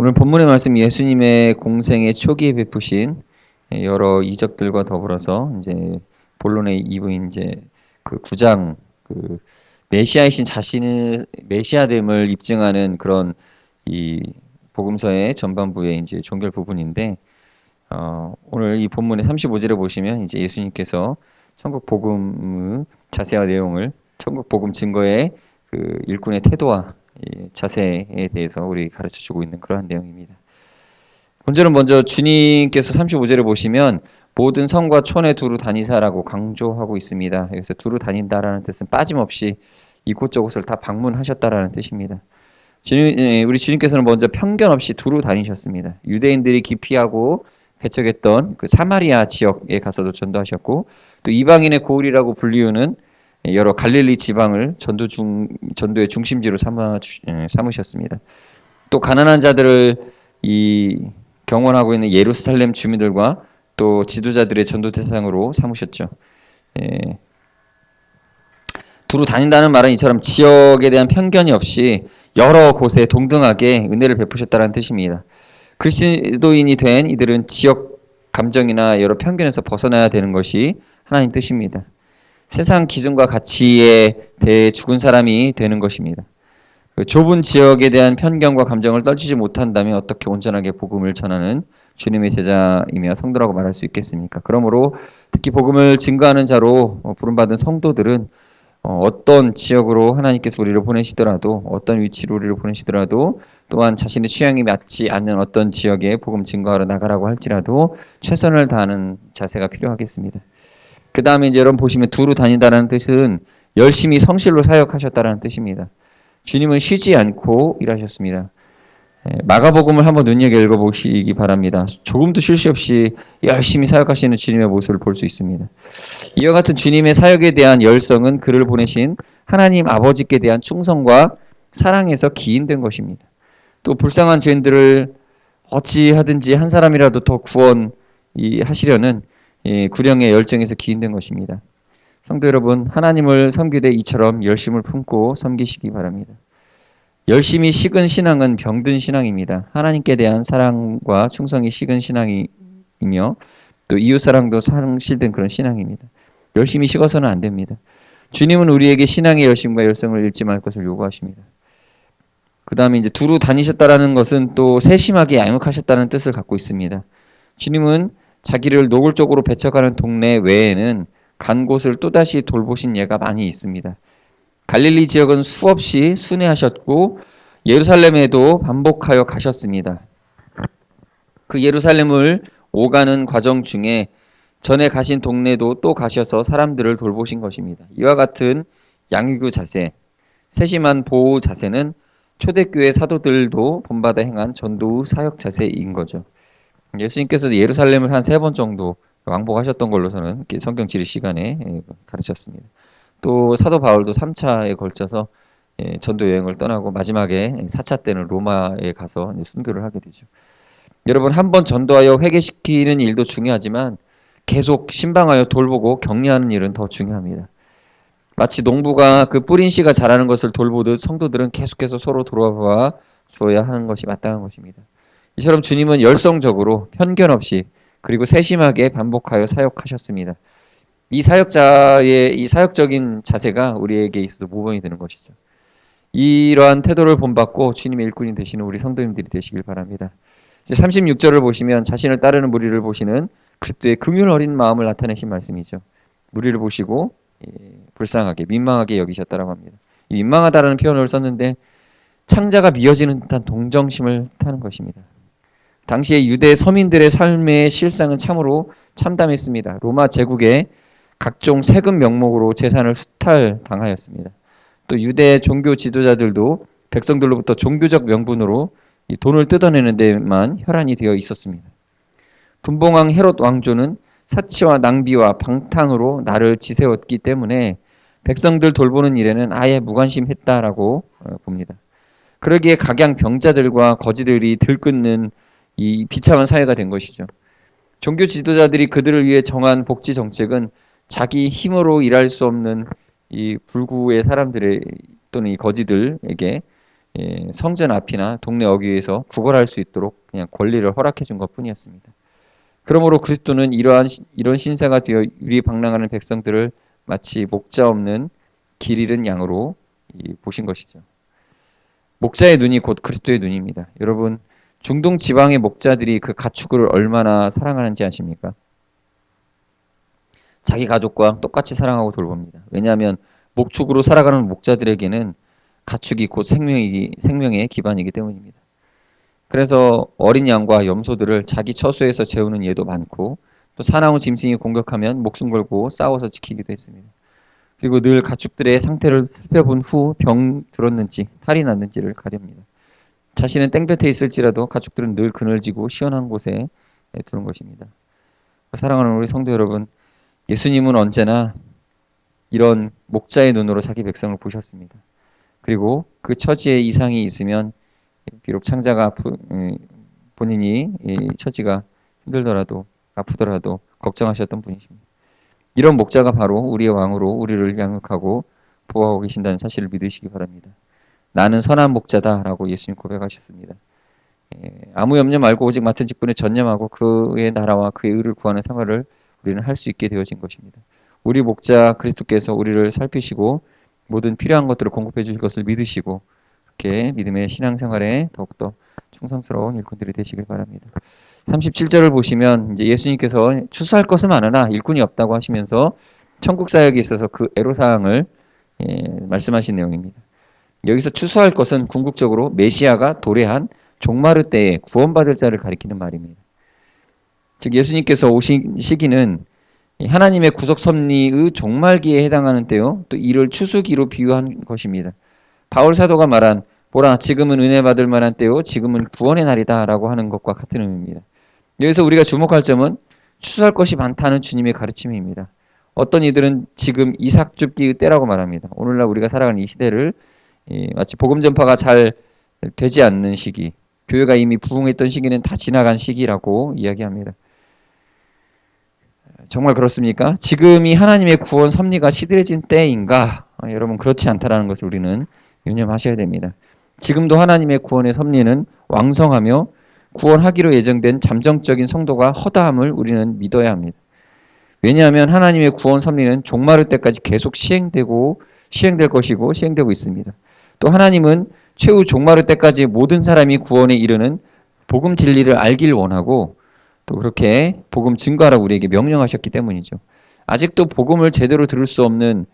오늘 본문의 말씀 예수님의 공생의 초기에 베푸신 여러 이적들과 더불어서 이제 본론의 이부인 이제 그 9장 그 메시아이신 자신의 메시아됨을 입증하는 그런 이 복음서의 전반부의 이제 종결 부분인데 오늘 이 본문의 35절에 보시면 이제 예수님께서 천국 복음의 자세와 내용을 천국 복음 증거의 그 일꾼의 태도와 자세에 대해서 우리 가르쳐 주고 있는 그러한 내용입니다. 본절은 먼저 주님께서 35절에 보시면 모든 성과 촌에 두루 다니사라고 강조하고 있습니다. 여기서 두루 다닌다라는 뜻은 빠짐없이 이곳저곳을 다 방문하셨다라는 뜻입니다. 우리 주님께서는 먼저 편견 없이 두루 다니셨습니다. 유대인들이 기피하고 배척했던 그 사마리아 지역에 가서도 전도하셨고, 또 이방인의 고을이라고 불리우는 여러 갈릴리 지방을 전도의 중심지로 삼으셨습니다. 또 가난한 자들을 경원하고 있는 예루살렘 주민들과 또 지도자들의 전도 대상으로 삼으셨죠. 두루 다닌다는 말은 이처럼 지역에 대한 편견이 없이 여러 곳에 동등하게 은혜를 베푸셨다는 뜻입니다. 그리스도인이 된 이들은 지역 감정이나 여러 편견에서 벗어나야 되는 것이 하나님 뜻입니다. 세상 기준과 가치에 대해 죽은 사람이 되는 것입니다. 좁은 지역에 대한 편견과 감정을 떨치지 못한다면 어떻게 온전하게 복음을 전하는 주님의 제자이며 성도라고 말할 수 있겠습니까? 그러므로 특히 복음을 증거하는 자로 부름받은 성도들은 어떤 지역으로 하나님께서 우리를 보내시더라도, 어떤 위치로 우리를 보내시더라도, 또한 자신의 취향이 맞지 않는 어떤 지역에 복음 증거하러 나가라고 할지라도 최선을 다하는 자세가 필요하겠습니다. 그 다음에 이제 여러분 보시면 두루 다닌다는 뜻은 열심히 성실로 사역하셨다는 뜻입니다. 주님은 쉬지 않고 일하셨습니다. 마가복음을 한번 눈여겨 읽어보시기 바랍니다. 조금도 쉴 새 없이 열심히 사역하시는 주님의 모습을 볼 수 있습니다. 이와 같은 주님의 사역에 대한 열성은 그를 보내신 하나님 아버지께 대한 충성과 사랑에서 기인된 것입니다. 또 불쌍한 죄인들을 어찌하든지 한 사람이라도 더 구원하시려는 구령의 열정에서 기인된 것입니다. 성도 여러분, 하나님을 섬기되 이처럼 열심을 품고 섬기시기 바랍니다. 열심히 식은 신앙은 병든 신앙입니다. 하나님께 대한 사랑과 충성이 식은 신앙이며 또 이웃사랑도 상실된 그런 신앙입니다. 열심히 식어서는 안 됩니다. 주님은 우리에게 신앙의 열심과 열성을 잃지 말 것을 요구하십니다. 그 다음에 이제 두루 다니셨다라는 것은 또 세심하게 양육하셨다는 뜻을 갖고 있습니다. 주님은 자기를 노골적으로 배척하는 동네 외에는 간 곳을 또다시 돌보신 예가 많이 있습니다. 갈릴리 지역은 수없이 순회하셨고 예루살렘에도 반복하여 가셨습니다. 그 예루살렘을 오가는 과정 중에 전에 가신 동네도 또 가셔서 사람들을 돌보신 것입니다. 이와 같은 양육의 자세, 세심한 보호 자세는 초대교회 사도들도 본받아 행한 전도 사역 자세인 거죠. 예수님께서 예루살렘을 한 3번 정도 왕복하셨던 걸로 저는 성경 지리 시간에 가르쳤습니다. 또 사도 바울도 3차에 걸쳐서 전도 여행을 떠나고 마지막에 4차 때는 로마에 가서 순교를 하게 되죠. 여러분, 한번 전도하여 회개시키는 일도 중요하지만 계속 신방하여 돌보고 격려하는 일은 더 중요합니다. 마치 농부가 그 뿌린 씨가 자라는 것을 돌보듯 성도들은 계속해서 서로 돌아봐 주어야 하는 것이 마땅한 것입니다. 이처럼 주님은 열성적으로 편견 없이 그리고 세심하게 반복하여 사역하셨습니다. 이 사역자의 이 사역적인 자세가 우리에게 있어서 모범이 되는 것이죠. 이러한 태도를 본받고 주님의 일꾼이 되시는 우리 성도님들이 되시길 바랍니다. 36절을 보시면 자신을 따르는 무리를 보시는 그리스도의 긍휼 어린 마음을 나타내신 말씀이죠. 무리를 보시고 불쌍하게 민망하게 여기셨다라고 합니다. 이 민망하다라는 표현을 썼는데 창자가 미어지는 듯한 동정심을 타는 것입니다. 당시에 유대 서민들의 삶의 실상은 참으로 참담했습니다. 로마 제국에 각종 세금 명목으로 재산을 수탈당하였습니다. 또 유대 종교 지도자들도 백성들로부터 종교적 명분으로 이 돈을 뜯어내는 데만 혈안이 되어 있었습니다. 분봉왕 헤롯 왕조는 사치와 낭비와 방탕으로 나를 지새웠기 때문에 백성들 돌보는 일에는 아예 무관심했다라고 봅니다. 그러기에 각양 병자들과 거지들이 들끓는 이 비참한 사회가 된 것이죠. 종교 지도자들이 그들을 위해 정한 복지 정책은 자기 힘으로 일할 수 없는 이 불구의 사람들의 또는 이 거지들에게 성전 앞이나 동네 어귀에서 구걸할 수 있도록 그냥 권리를 허락해 준 것뿐이었습니다. 그러므로 그리스도는 이런 신사가 되어 유리방랑하는 백성들을 마치 목자 없는 길 잃은 양으로 보신 것이죠. 목자의 눈이 곧 그리스도의 눈입니다. 여러분, 중동 지방의 목자들이 그 가축을 얼마나 사랑하는지 아십니까? 자기 가족과 똑같이 사랑하고 돌봅니다. 왜냐하면 목축으로 살아가는 목자들에게는 가축이 곧 생명의 기반이기 때문입니다. 그래서 어린 양과 염소들을 자기 처소에서 재우는 예도 많고, 또 사나운 짐승이 공격하면 목숨 걸고 싸워서 지키기도 했습니다. 그리고 늘 가축들의 상태를 살펴본 후 병 들었는지 탈이 났는지를 가렵니다. 자신은 땡볕에 있을지라도 가축들은 늘 그늘지고 시원한 곳에 두는 것입니다. 사랑하는 우리 성도 여러분, 예수님은 언제나 이런 목자의 눈으로 자기 백성을 보셨습니다. 그리고 그 처지에 이상이 있으면 비록 창자가 본인이 이 처지가 힘들더라도 아프더라도 걱정하셨던 분이십니다. 이런 목자가 바로 우리의 왕으로 우리를 양육하고 보호하고 계신다는 사실을 믿으시기 바랍니다. 나는 선한 목자다라고 예수님 고백하셨습니다. 아무 염려 말고 오직 맡은 직분에 전념하고 그의 나라와 그의 의를 구하는 생활을 우리는 할 수 있게 되어진 것입니다. 우리 목자 그리스도께서 우리를 살피시고 모든 필요한 것들을 공급해 주실 것을 믿으시고 이렇게 믿음의 신앙생활에 더욱더 충성스러운 일꾼들이 되시길 바랍니다. 37절을 보시면 이제 예수님께서 추수할 것은 많으나 일꾼이 없다고 하시면서 천국 사역에 있어서 그 애로사항을 말씀하신 내용입니다. 여기서 추수할 것은 궁극적으로 메시아가 도래한 종마르 때에 구원받을 자를 가리키는 말입니다. 즉 예수님께서 오신 시기는 하나님의 구속 섭리의 종말기에 해당하는 때요. 또 이를 추수기로 비유한 것입니다. 바울 사도가 말한 보라 지금은 은혜 받을 만한 때요 지금은 구원의 날이다 라고 하는 것과 같은 의미입니다. 여기서 우리가 주목할 점은 추수할 것이 많다는 주님의 가르침입니다. 어떤 이들은 지금 이삭 줍기의 때라고 말합니다. 오늘날 우리가 살아가는 이 시대를 마치 복음 전파가 잘 되지 않는 시기, 교회가 이미 부흥했던 시기는 다 지나간 시기라고 이야기합니다. 정말 그렇습니까? 지금이 하나님의 구원 섭리가 시들해진 때인가? 여러분 그렇지 않다라는 것을 우리는 유념하셔야 됩니다. 지금도 하나님의 구원의 섭리는 왕성하며 구원하기로 예정된 잠정적인 성도가 허다함을 우리는 믿어야 합니다. 왜냐하면 하나님의 구원 섭리는 종말의 때까지 계속 시행될 것이고 시행되고 있습니다. 또 하나님은 최후 종말의 때까지 모든 사람이 구원에 이르는 복음 진리를 알길 원하고 또 그렇게 복음 증거하라고 우리에게 명령하셨기 때문이죠. 아직도 복음을 제대로 들을 수 없는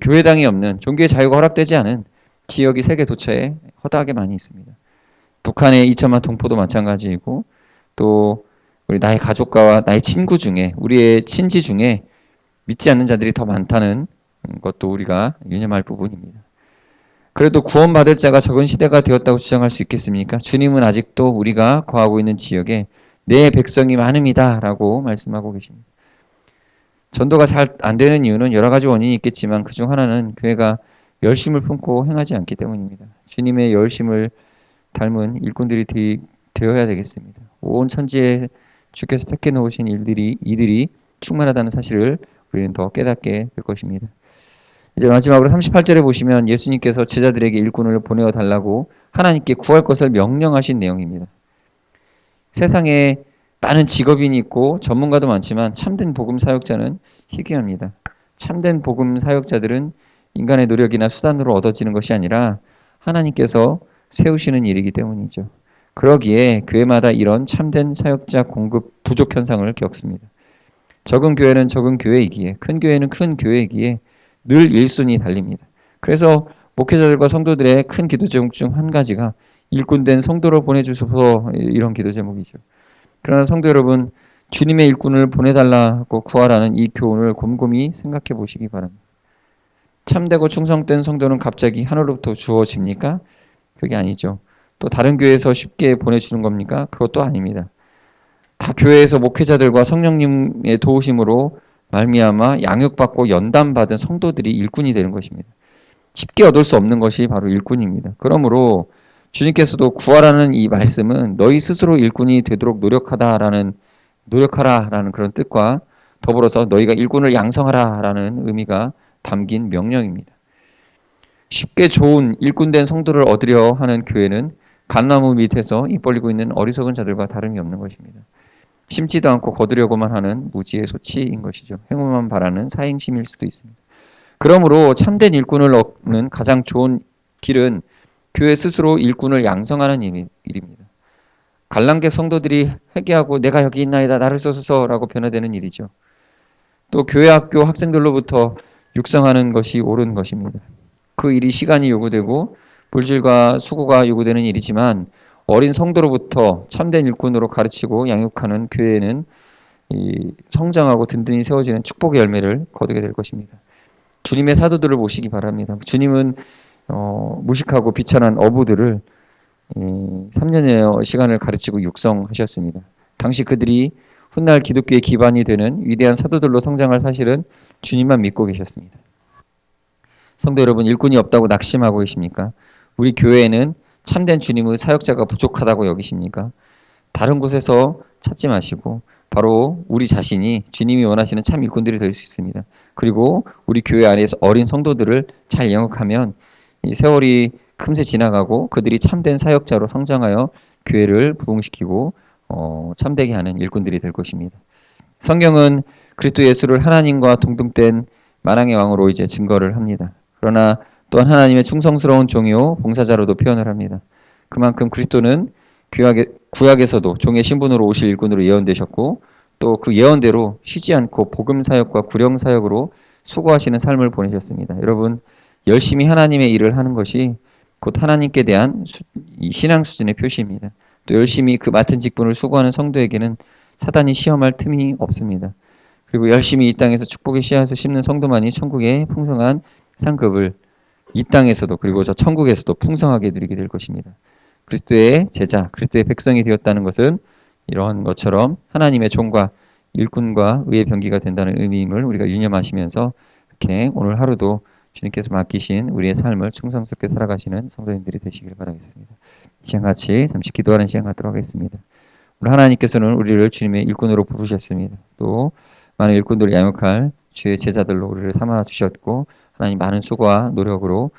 교회당이 없는 종교의 자유가 허락되지 않은 지역이 세계 도처에 허다하게 많이 있습니다. 북한의 2천만 동포도 마찬가지이고 또 우리 나의 가족과 나의 친구 중에 우리의 친지 중에 믿지 않는 자들이 더 많다는 것도 우리가 유념할 부분입니다. 그래도 구원받을 자가 적은 시대가 되었다고 주장할 수 있겠습니까? 주님은 아직도 우리가 거하고 있는 지역에 내 백성이 많음이다 라고 말씀하고 계십니다. 전도가 잘 안 되는 이유는 여러 가지 원인이 있겠지만 그중 하나는 교회가 열심을 품고 행하지 않기 때문입니다. 주님의 열심을 닮은 일꾼들이 되어야 되겠습니다. 온 천지에 주께서 택해 놓으신 이들이 충만하다는 사실을 우리는 더 깨닫게 될 것입니다. 이제 마지막으로 38절에 보시면 예수님께서 제자들에게 일꾼을 보내어 달라고 하나님께 구할 것을 명령하신 내용입니다. 세상에 많은 직업인이 있고 전문가도 많지만 참된 복음 사역자는 희귀합니다. 참된 복음 사역자들은 인간의 노력이나 수단으로 얻어지는 것이 아니라 하나님께서 세우시는 일이기 때문이죠. 그러기에 교회마다 이런 참된 사역자 공급 부족 현상을 겪습니다. 적은 교회는 적은 교회이기에 큰 교회는 큰 교회이기에 늘 일순위 달립니다. 그래서 목회자들과 성도들의 큰 기도 제목 중 한 가지가 일꾼된 성도를 보내주셔서 이런 기도 제목이죠. 그러나 성도 여러분, 주님의 일꾼을 보내달라고 구하라는 이 교훈을 곰곰이 생각해 보시기 바랍니다. 참되고 충성된 성도는 갑자기 하늘로부터 주어집니까? 그게 아니죠. 또 다른 교회에서 쉽게 보내주는 겁니까? 그것도 아닙니다. 다 교회에서 목회자들과 성령님의 도우심으로 말미암아 양육받고 연단받은 성도들이 일꾼이 되는 것입니다. 쉽게 얻을 수 없는 것이 바로 일꾼입니다. 그러므로 주님께서도 구하라는 이 말씀은 너희 스스로 일꾼이 되도록 노력하라라는 그런 뜻과 더불어서 너희가 일꾼을 양성하라라는 의미가 담긴 명령입니다. 쉽게 좋은 일꾼된 성도를 얻으려 하는 교회는 감나무 밑에서 입 벌리고 있는 어리석은 자들과 다름이 없는 것입니다. 심지도 않고 거두려고만 하는 무지의 소치인 것이죠. 행운만 바라는 사행심일 수도 있습니다. 그러므로 참된 일꾼을 얻는 가장 좋은 길은 교회 스스로 일꾼을 양성하는 일입니다. 관람객 성도들이 회개하고 내가 여기 있나이다 나를 써소서라고 변화되는 일이죠. 또 교회 학교 학생들로부터 육성하는 것이 옳은 것입니다. 그 일이 시간이 요구되고 물질과 수고가 요구되는 일이지만 어린 성도로부터 참된 일꾼으로 가르치고 양육하는 교회는 성장하고 든든히 세워지는 축복의 열매를 거두게 될 것입니다. 주님의 사도들을 모시기 바랍니다. 주님은 무식하고 비천한 어부들을 3년의 시간을 가르치고 육성하셨습니다. 당시 그들이 훗날 기독교의 기반이 되는 위대한 사도들로 성장할 사실은 주님만 믿고 계셨습니다. 성도 여러분, 일꾼이 없다고 낙심하고 계십니까? 우리 교회에는 참된 주님의 사역자가 부족하다고 여기십니까? 다른 곳에서 찾지 마시고 바로 우리 자신이 주님이 원하시는 참 일꾼들이 될 수 있습니다. 그리고 우리 교회 안에서 어린 성도들을 잘 영역하면 이 세월이 금세 지나가고 그들이 참된 사역자로 성장하여 교회를 부흥시키고 참되게 하는 일꾼들이 될 것입니다. 성경은 그리스도 예수를 하나님과 동등된 만왕의 왕으로 이제 증거를 합니다. 그러나 또한 하나님의 충성스러운 종이요 봉사자로도 표현을 합니다. 그만큼 그리스도는 구약에서도 종의 신분으로 오실 일꾼으로 예언되셨고 또 그 예언대로 쉬지 않고 복음 사역과 구령 사역으로 수고하시는 삶을 보내셨습니다. 여러분, 열심히 하나님의 일을 하는 것이 곧 하나님께 대한 신앙 수준의 표시입니다. 또 열심히 그 맡은 직분을 수고하는 성도에게는 사단이 시험할 틈이 없습니다. 그리고 열심히 이 땅에서 축복의 씨앗을 심는 성도만이 천국의 풍성한 상급을 이 땅에서도 그리고 저 천국에서도 풍성하게 누리게 될 것입니다. 그리스도의 제자, 그리스도의 백성이 되었다는 것은 이러한 것처럼 하나님의 종과 일꾼과 의의 병기가 된다는 의미임을 우리가 유념하시면서 이렇게 오늘 하루도 주님께서 맡기신 우리의 삶을 충성스럽게 살아가시는 성도님들이 되시길 바라겠습니다. 이 시간 같이 잠시 기도하는 시간 갖도록 하겠습니다. 우리 하나님께서는 우리를 주님의 일꾼으로 부르셨습니다. 또 많은 일꾼들을 양육할 주의 제자들로 우리를 삼아 주셨고 하나님 많은 수고와 노력으로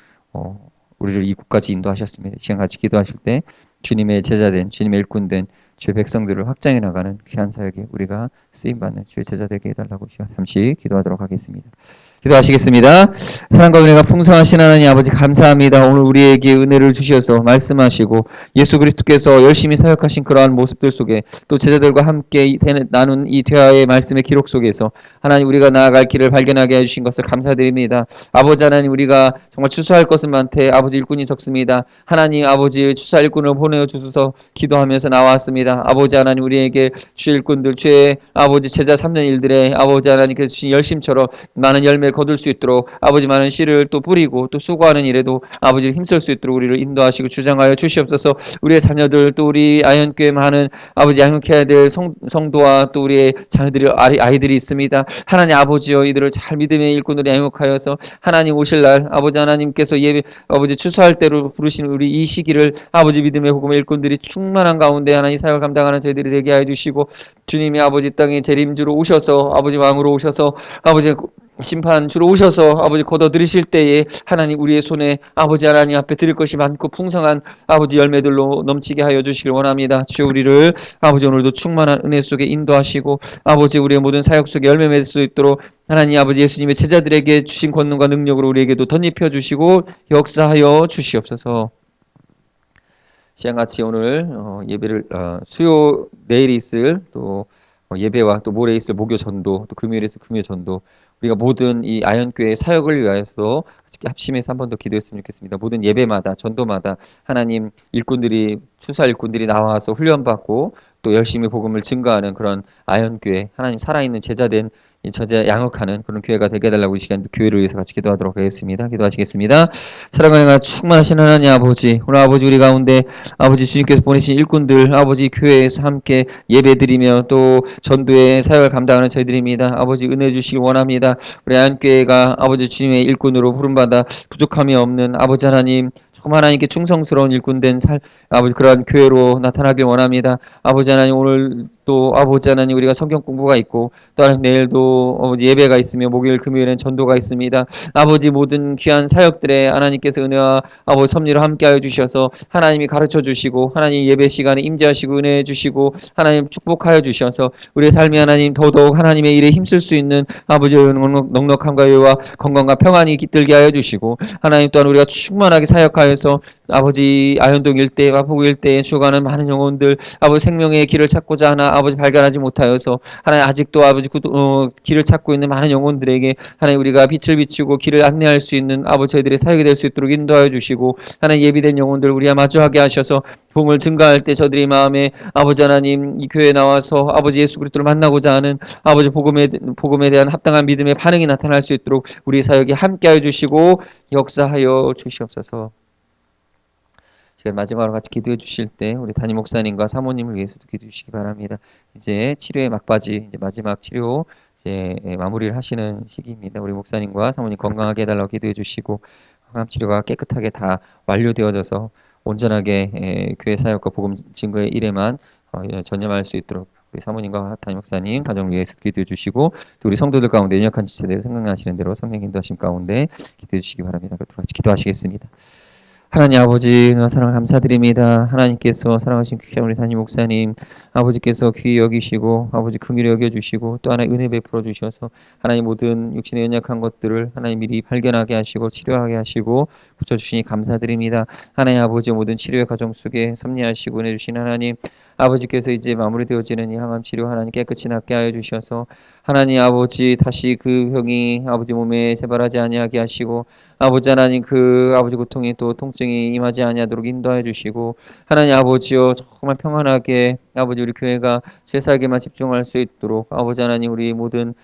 우리를 이곳까지 인도하셨습니다. 이 시간 같이 기도하실 때 주님의 제자된 주님의 일꾼된 주의 백성들을 확장해 나가는 귀한 사역에 우리가 쓰임받는 주의 제자 되게 해달라고 잠시 기도하도록 하겠습니다. 기도하시겠습니다. 사랑과 은혜가 풍성하신 하나님 아버지 감사합니다. 오늘 우리에게 은혜를 주셔서 말씀하시고 예수 그리스도께서 열심히 사역하신 그러한 모습들 속에 또 제자들과 함께 나눈 이 대화의 말씀의 기록 속에서 하나님 우리가 나아갈 길을 발견하게 해주신 것을 감사드립니다. 아버지 하나님 우리가 정말 추수할 것은 많되 아버지 일꾼이 적습니다. 하나님 아버지 추수 일꾼을 보내주소서 기도하면서 나왔습니다. 아버지 하나님 우리에게 주의 일꾼들 주의 아버지 제자 3년 일들의 아버지 하나님께서 주신 열심처럼 많은 열매를 거둘 수 있도록 아버지 많은 씨를 또 뿌리고 또 수고하는 일에도 아버지를 힘쓸 수 있도록 우리를 인도하시고 주장하여 주시옵소서. 우리의 자녀들 또 우리 아현교회 많은 아버지 양육해야 될 성도와 또 우리의 자녀들이 아이들이 있습니다. 하나님 아버지여 이들을 잘 믿음의 일꾼으로 양육하여서 하나님 오실 날 아버지 하나님께서 예배 아버지 추수할 때로 부르신 우리 이 시기를 아버지 믿음의 복음의 일꾼들이 충만한 가운데 하나님 사역을 감당하는 저희들이 되게 하여 주시고 주님이 아버지 땅에 재림주로 오셔서 아버지 왕으로 오셔서 아버지 심판주로 오셔서 아버지 거둬들이실 때에 하나님 우리의 손에 아버지 하나님 앞에 드릴 것이 많고 풍성한 아버지 열매들로 넘치게 하여 주시길 원합니다. 주여 우리를 아버지 오늘도 충만한 은혜 속에 인도하시고 아버지 우리의 모든 사역 속에 열매 맺을 수 있도록 하나님 아버지 예수님의 제자들에게 주신 권능과 능력으로 우리에게도 덧입혀 주시고 역사하여 주시옵소서. 시간같이 오늘 예배를 수요 내일이 있을 또 예배와 또 모레 있을 목요 전도 또 금요일에 있을 금요 전도 우리가 모든 이 아현교회의 사역을 위하여서 합심해서 한 번 더 기도했으면 좋겠습니다. 모든 예배마다 전도마다 하나님 일꾼들이 추사 일꾼들이 나와서 훈련받고 또 열심히 복음을 증거하는 그런 아현교회 하나님 살아있는 제자된 저자 양육하는 그런 교회가 되게 해달라고 이 시간 교회를 위해서 같이 기도하도록 하겠습니다. 기도하시겠습니다. 사랑과 은혜가 충만하신 하나님 아버지 오늘 아버지 우리 가운데 아버지 주님께서 보내신 일꾼들 아버지 교회에서 함께 예배드리며 또 전도의 사역을 감당하는 저희들입니다. 아버지 은혜 주시기 원합니다. 우리 아현교회가 아버지 주님의 일꾼으로 부름받아 부족함이 없는 아버지 하나님 정말 하나님께 충성스러운 일꾼된 아버지 그러한 교회로 나타나길 원합니다. 아버지 하나님 오늘 또 아버지 하나님 우리가 성경 공부가 있고 또 내일도 예배가 있으며 목요일 금요일엔 전도가 있습니다. 아버지 모든 귀한 사역들에 하나님께서 은혜와 아버지 섭리를 함께하여 주셔서 하나님이 가르쳐 주시고 하나님 예배 시간에 임재하시고 은혜해 주시고 하나님 축복하여 주셔서 우리의 삶이 하나님 더더욱 하나님의 일에 힘쓸 수 있는 아버지의 넉넉함과 여유와 건강과 평안이 깃들게 하여 주시고 하나님 또한 우리가 충만하게 사역하여서 아버지 아현동 일대 마포구 일대에 죽어가는 많은 영혼들 아버지 생명의 길을 찾고자 하나 아버지 발견하지 못하여서 하나님 아직도 아버지 길을 찾고 있는 많은 영혼들에게 하나님 우리가 빛을 비추고 길을 안내할 수 있는 아버지 저희들의 사역이 될 수 있도록 인도하여 주시고 하나님 예비된 영혼들 우리와 마주하게 하셔서 복음을 증가할 때 저들이 마음에 아버지 하나님 이 교회에 나와서 아버지 예수 그리스도를 만나고자 하는 아버지 복음에 대한 합당한 믿음의 반응이 나타날 수 있도록 우리 사역에 함께하여 주시고 역사하여 주시옵소서. 지금 마지막으로 같이 기도해 주실 때 우리 담임 목사님과 사모님을 위해서도 기도해 주시기 바랍니다. 이제 치료의 막바지 이제 마지막 치료 이제 마무리를 하시는 시기입니다. 우리 목사님과 사모님 건강하게 해달라고 기도해 주시고 항암 치료가 깨끗하게 다 완료되어져서 온전하게 교회 사역과 복음 증거의 일에만 전념할 수 있도록 우리 사모님과 담임 목사님 가정을 위해서 기도해 주시고 또 우리 성도들 가운데 연약한 지체들 생각나시는 대로 성령 인도하심 가운데 기도해 주시기 바랍니다. 같이 기도하시겠습니다. 하나님 아버지 사랑 감사드립니다. 하나님께서 사랑하신 귀한 우리 담임 목사님 아버지께서 귀히 여기시고 아버지 긍휼히 여겨주시고 또 하나의 은혜 베풀어 주셔서 하나님 모든 육신의 연약한 것들을 하나님 미리 발견하게 하시고 치료하게 하시고 고쳐주시니 감사드립니다. 하나님 아버지 모든 치료의 과정 속에 섭리하시고 은혜 주신 하나님 아버지께서 이제 마무리되어지는 이 항암 치료 하나님 깨끗이 낫게 하여 주셔서 하나님 아버지 다시 그 병이 아버지 몸에 재발하지 아니하게 하시고 아버지 하나님 그 아버지 고통이 또 통증이 임하지 아니하도록 인도하여 주시고 하나님 아버지여 정말 평안하게 아버지 우리 교회가 죄사에게만 집중할 수 있도록 아버지 하나님 우리 모든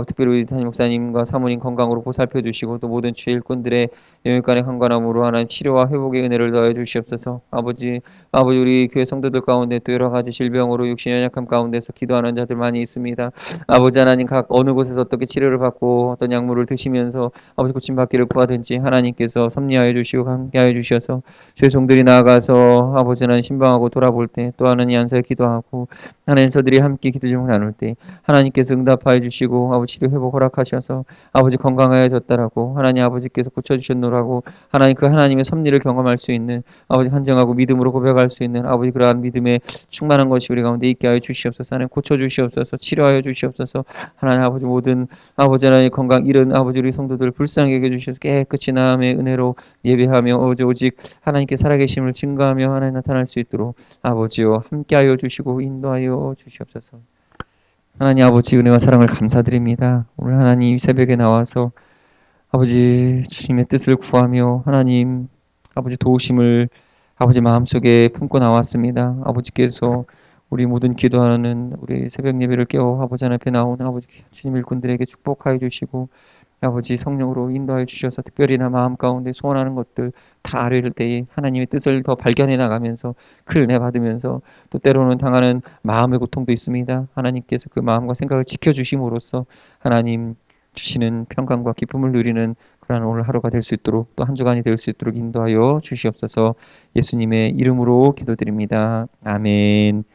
특별히 우리 담임 목사님과 사모님 건강으로 보살펴 주시고 또 모든 주의 일꾼들의 영육간의 강건함으로 하나님 치료와 회복의 은혜를 더해 주시옵소서. 아버지 우리 교회 성도들 가운데 또 여러 가지 질병으로 육신 연약함 가운데서 기도하는 자들 많이 있습니다. 아버지 하나님 각 어느 곳에서 어떻게 치료를 받고 어떤 약물을 드시면서 아버지 고침받기를 구하든지 하나님께서 섭리하여 주시고 함께하여 주셔서 죄송들이 나아가서 아버지 하나님 신방하고 돌아볼 때 또 하나님 안서에 기도하고 하나님 저들이 함께 기도 제목 나눌 때 하나님께서 응답하여 주시고 아버지 치료 회복 허락하셔서 아버지 건강하여졌다라고 하나님 아버지께서 고쳐주셨노라고 하나님 그 하나님의 섭리를 경험할 수 있는 아버지 한정하고 믿음으로 고백할 수 있는 아버지 그러한 믿음에 충만한 것이 우리 가운데 있게 하여 주시옵소서. 하나님 고쳐주시옵소서. 치료하여 주시옵소서. 하나님 아버지 모든 아버지 하나님 건강 잃은 아버지 우리 성도들 불쌍히 여겨주셔서 깨끗이 나음의 은혜로 예배하며 오직 하나님께 살아계심을 증거하며 하나님 나타날 수 있도록 아버지여 함께하여 주시고 인도하여 주시옵소서. 하나님 아버지 은혜와 사랑을 감사드립니다. 오늘 하나님 새벽에 나와서 아버지 주님의 뜻을 구하며 하나님 아버지 도우심을 아버지 마음속에 품고 나왔습니다. 아버지께서 우리 모든 기도하는 우리 새벽 예배를 깨워 아버지 앞에 나온 아버지 주님 일꾼들에게 축복하여 주시고 아버지 성령으로 인도하여 주셔서 특별히 나 마음 가운데 소원하는 것들 다 아뢰를 때에 하나님의 뜻을 더 발견해 나가면서 그 은혜 받으면서 또 때로는 당하는 마음의 고통도 있습니다. 하나님께서 그 마음과 생각을 지켜주심으로써 하나님 주시는 평강과 기쁨을 누리는 그러한 오늘 하루가 될 수 있도록 또 한 주간이 될 수 있도록 인도하여 주시옵소서. 예수님의 이름으로 기도드립니다. 아멘.